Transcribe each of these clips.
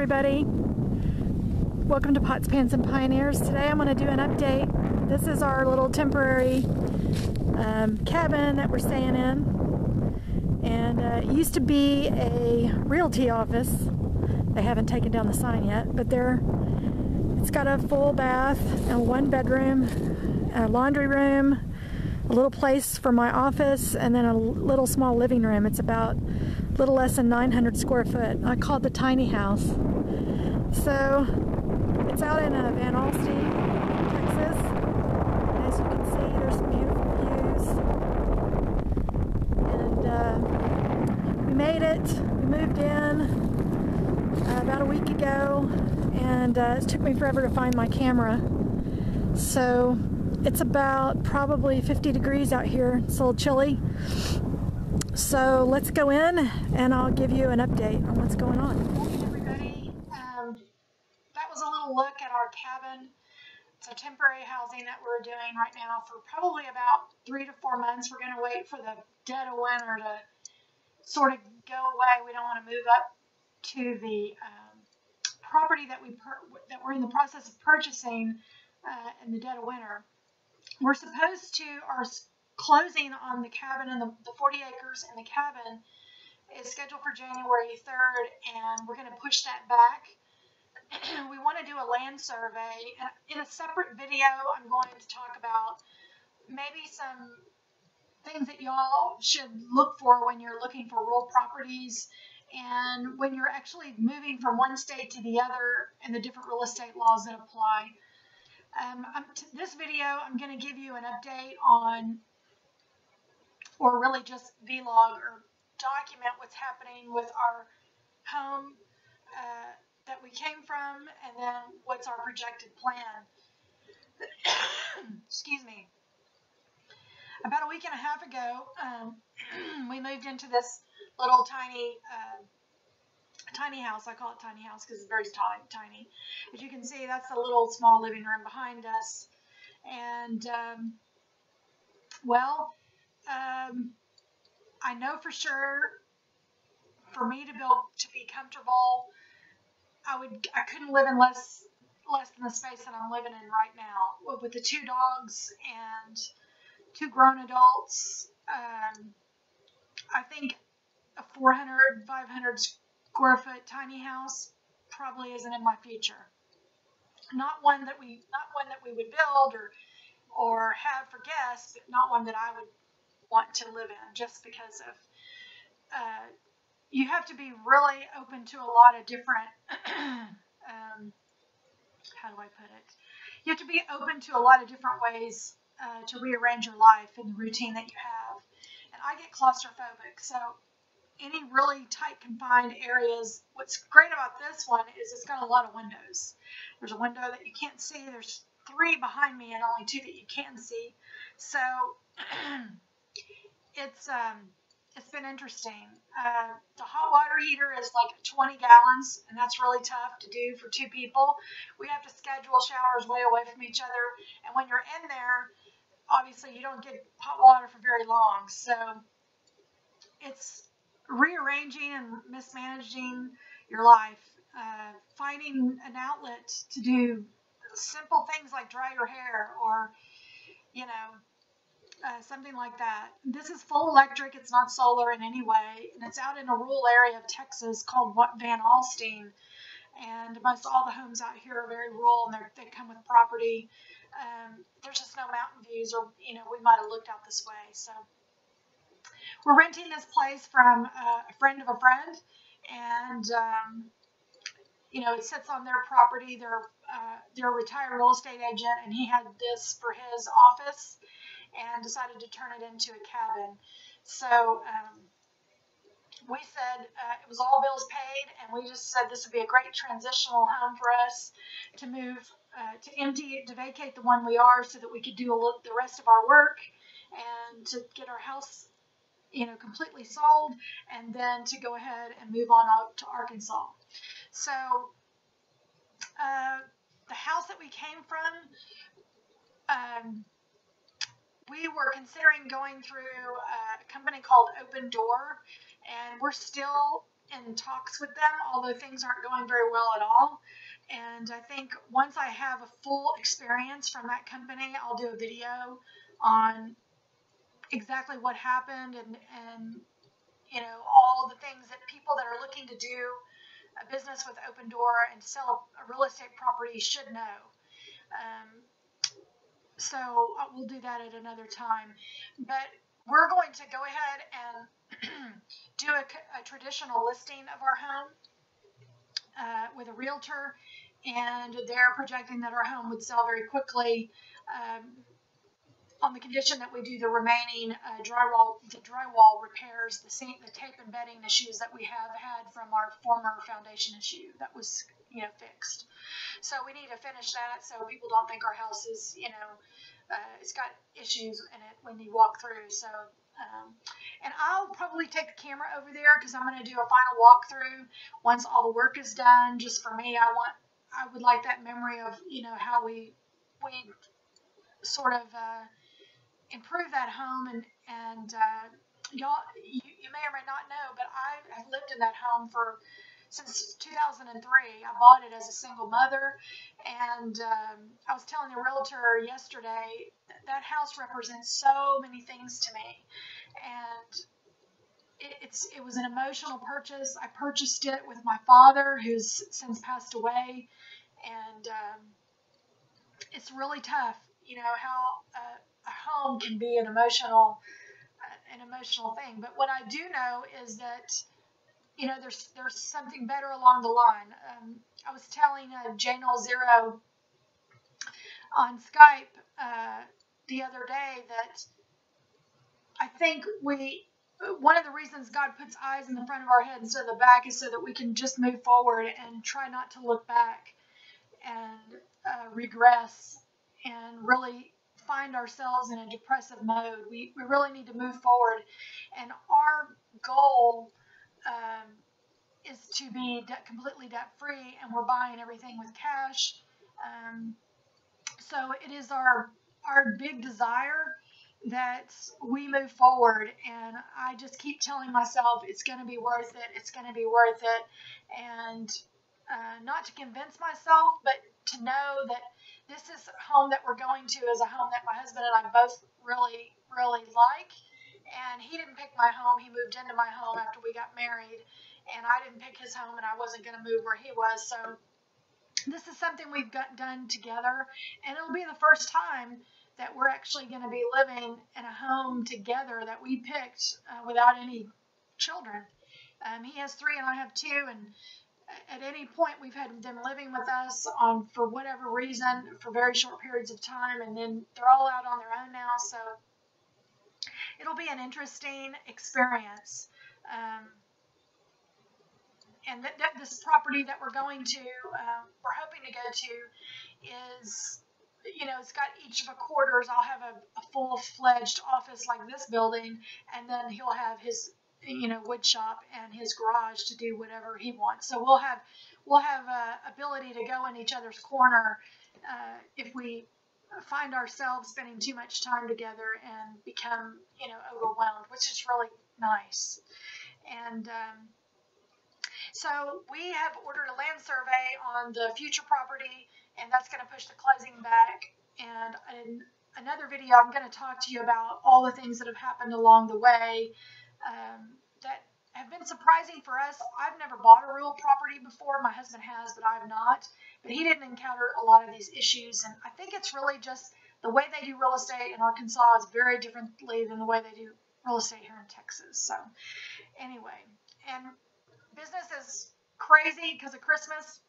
everybody. Welcome to Pots, Pans, and Pioneers. Today I'm going to do an update. This is our little temporary cabin that we're staying in. And it used to be a realty office. They haven't taken down the sign yet, but it's got a full bath and one bedroom, a laundry room, a little place for my office, and then a little small living room. It's about a little less than 900 square foot. I call it the tiny house. So it's out in Van Alstyne, Texas. And as you can see, there's some beautiful views. And we made it. We moved in about a week ago, and it took me forever to find my camera. So it's about probably 50 degrees out here. It's a little chilly. So let's go in and I'll give you an update on what's going on. Hey everybody, that was a little look at our cabin. It's a temporary housing that we're doing right now for probably about 3 to 4 months. We're going to wait for the dead of winter to sort of go away. We don't want to move up to the property that we're in the process of purchasing in the dead of winter. We're supposed to, our closing on the cabin and the 40 acres in the cabin is scheduled for January 3rd, and we're going to push that back. We want to do a land survey. In a separate video, I'm going to talk about maybe some things that y'all should look for when you're looking for rural properties and when you're actually moving from one state to the other and the different real estate laws that apply. This video, I'm going to give you an update on, or really just vlog or document what's happening with our home that we came from, and then what's our projected plan. Excuse me. About a week and a half ago, we moved into this little tiny house. I call it tiny house because it's very tiny. As you can see, that's the little small living room behind us. And, I know for sure for me to be comfortable, I couldn't live in less than the space that I'm living in right now. With the 2 dogs and 2 grown adults, I think a 400, 500 square foot tiny house probably isn't in my future. Not one that we would build or have for guests, but not one that I would want to live in, just because of you have to be really open to a lot of different how do I put it? You have to be open to a lot of different ways to rearrange your life and the routine that you have. And I get claustrophobic, so any really tight confined areas, what's great about this one is it's got a lot of windows. There's a window that you can't see. There's 3 behind me and only 2 that you can see. So it's been interesting. The hot water heater is like 20 gallons, and that's really tough to do for 2 people. We have to schedule showers way away from each other, and when you're in there, obviously you don't get hot water for very long. So it's rearranging and mismanaging your life, finding an outlet to do simple things like dry your hair or, something like that. This is full electric. It's not solar in any way, and it's out in a rural area of Texas called Van Alstyne. And most all the homes out here are very rural, and they come with property. There's just no mountain views, or we might have looked out this way. So we're renting this place from a friend of a friend, and it sits on their property. They're a retired real estate agent, and he had this for his office and decided to turn it into a cabin. So we said it was all bills paid, and we just said this would be a great transitional home for us to move, to vacate the one we are, so that we could do the rest of our work and to get our house, completely sold, and then to go ahead and move on up to Arkansas. So the house that we came from, we were considering going through a company called Open Door, and we're still in talks with them, although things aren't going very well at all. And I think once I have a full experience from that company, I'll do a video on exactly what happened and all the things that people that are looking to do a business with Opendoor and sell a real estate property should know. So we'll do that at another time. But we're going to go ahead and do a traditional listing of our home with a realtor, and they're projecting that our home would sell very quickly on the condition that we do the remaining drywall repairs, the tape and bedding issues that we have had from our former foundation issue that was fixed. So we need to finish that so people don't think our house is it's got issues in it when you walk through. So and I'll probably take the camera over there because I'm going to do a final walkthrough once all the work is done. Just for me, I would like that memory of how we sort of improve that home, and y'all, you may or may not know, but I have lived in that home since 2003. I bought it as a single mother, and I was telling the realtor yesterday that house represents so many things to me, and it was an emotional purchase. I purchased it with my father, who's since passed away, and it's really tough, how a home can be an emotional thing. But what I do know is that there's something better along the line. I was telling J0 on Skype the other day that I think one of the reasons God puts eyes in the front of our head instead of the back is so that we can just move forward and try not to look back and regress and really find ourselves in a depressive mode. We really need to move forward, and our goal is to be completely debt free, and we're buying everything with cash. So it is our big desire that we move forward, and I just keep telling myself it's going to be worth it. It's going to be worth it, and not to convince myself, but to know that this is a home that we're going to is a home that my husband and I both really, really like. And he didn't pick my home. He moved into my home after we got married, and I didn't pick his home, and I wasn't going to move where he was. So this is something we've done together, and it'll be the first time that we're actually going to be living in a home together that we picked without any children. He has 3 and I have 2, and at any point we've had them living with us for whatever reason for very short periods of time, and then they're all out on their own now. So it'll be an interesting experience. And this property that we're going to, we're hoping to go to is, it's got each of the quarters. I'll have a full-fledged office like this building, and then he'll have his, wood shop and his garage to do whatever he wants. So we'll have ability to go in each other's corner if we find ourselves spending too much time together and become, overwhelmed, which is really nice. And so we have ordered a land survey on the future property, and that's going to push the closing back. And in another video, I'm going to talk to you about all the things that have happened along the way that have been surprising for us. I've never bought a real property before. My husband has, but I've not. But he didn't encounter a lot of these issues, and I think it's really just the way they do real estate in Arkansas is very differently than the way they do real estate here in Texas. So anyway, and business is crazy because of Christmas.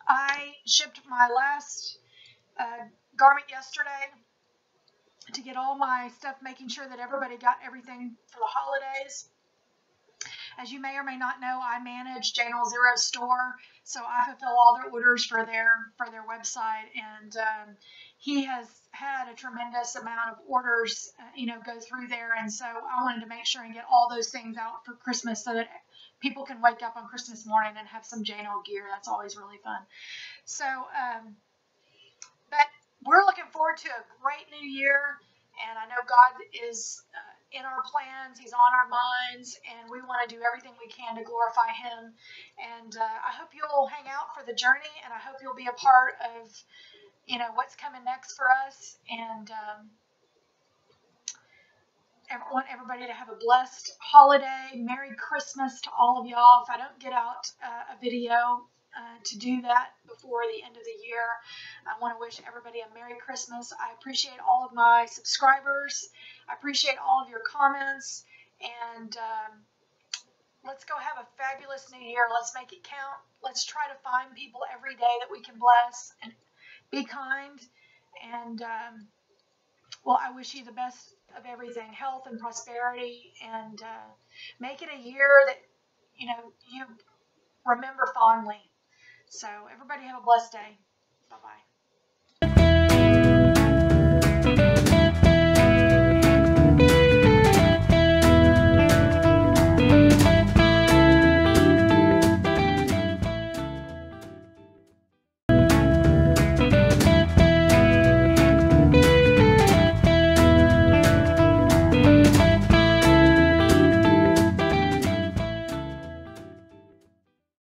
I shipped my last garment yesterday to get all my stuff, making sure that everybody got everything for the holidays. As you may or may not know, I manage J0 store, so I fulfill all their orders for their website, and he has had a tremendous amount of orders, go through there, and so I wanted to make sure and get all those things out for Christmas so that people can wake up on Christmas morning and have some J0 gear. That's always really fun. So, but we're looking forward to a great new year, and I know God is in our plans. He's on our minds, and we want to do everything we can to glorify him. And I hope you'll hang out for the journey, and I hope you'll be a part of, what's coming next for us. And I want everybody to have a blessed holiday. Merry Christmas to all of y'all. If I don't get out a video to do that before the end of the year, I want to wish everybody a Merry Christmas. I appreciate all of my subscribers. I appreciate all of your comments. And let's go have a fabulous new year. Let's make it count. Let's try to find people every day that we can bless and be kind. And well, I wish you the best of everything, health and prosperity, and make it a year that you remember fondly. So everybody have a blessed day. Bye-bye.